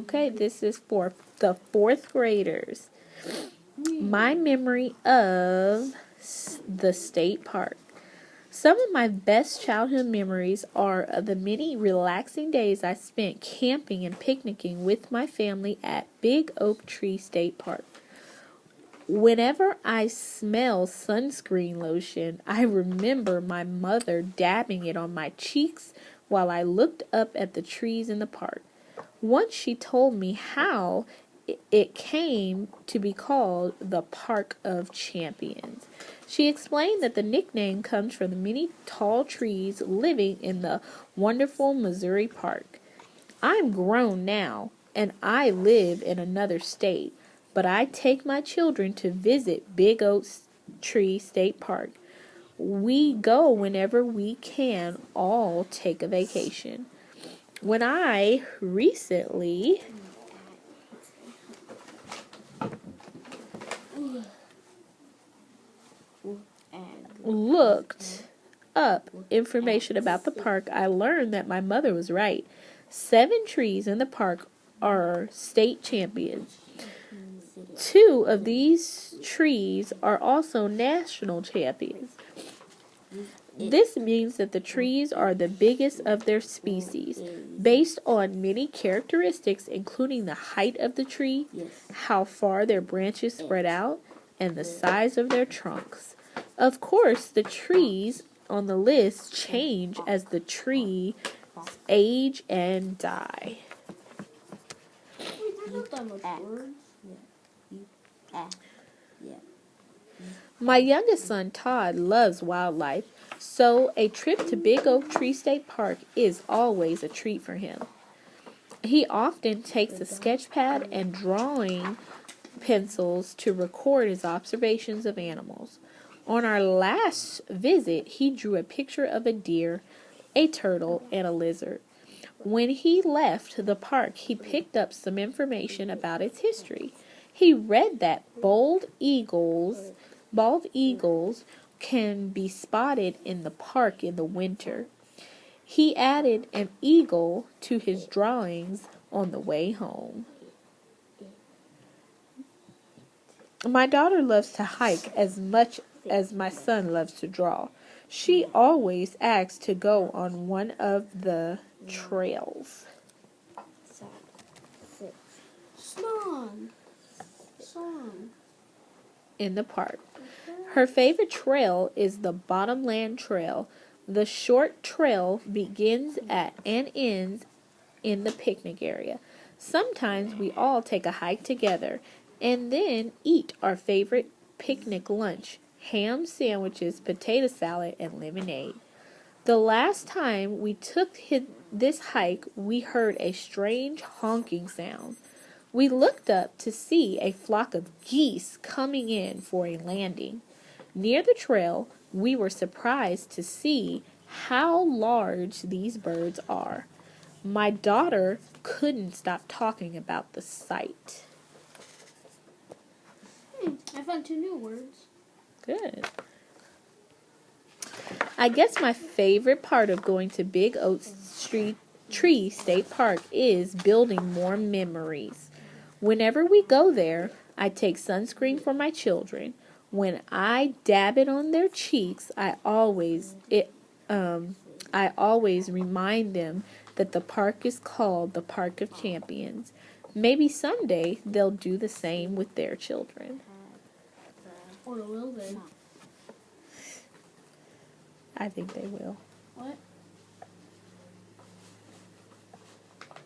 Okay, this is for the fourth graders. My memory of the state park. Some of my best childhood memories are of the many relaxing days I spent camping and picnicking with my family at Big Oak Tree State Park. Whenever I smell sunscreen lotion, I remember my mother dabbing it on my cheeks while I looked up at the trees in the park. Once she told me how it came to be called the Park of Champions. She explained that the nickname comes from the many tall trees living in the wonderful Missouri Park. I'm grown now, and I live in another state, but I take my children to visit Big Oak Tree State Park. We go whenever we can all take a vacation. When I recently looked up information about the park, I learned that my mother was right. 7 trees in the park are state champions. 2 of these trees are also national champions. This means that the trees are the biggest of their species, based on many characteristics, including the height of the tree, how far their branches spread out, and the size of their trunks. Of course, the trees on the list change as the trees age and die. My youngest son, Todd, loves wildlife, so a trip to Big Oak Tree State Park is always a treat for him. He often takes a sketch pad and drawing pencils to record his observations of animals. On our last visit, he drew a picture of a deer, a turtle, and a lizard. When he left the park, he picked up some information about its history. He read that bald eagles can be spotted in the park in the winter. He added an eagle to his drawings on the way home. My daughter loves to hike as much as my son loves to draw. She always asks to go on one of the trails. In the park. Her favorite trail is the Bottomland Trail. The short trail begins at and ends in the picnic area. Sometimes we all take a hike together and then eat our favorite picnic lunch, ham sandwiches, potato salad, and lemonade. The last time we took this hike, we heard a strange honking sound. We looked up to see a flock of geese coming in for a landing. Near the trail, we were surprised to see how large these birds are. My daughter couldn't stop talking about the sight. I found 2 new words. Good. I guess my favorite part of going to Big Oak Tree State Park is building more memories. Whenever we go there, I take sunscreen for my children. When I dab it on their cheeks, I always remind them that the park is called the Park of Champions. Maybe someday they'll do the same with their children. Or will they? I think they will. What?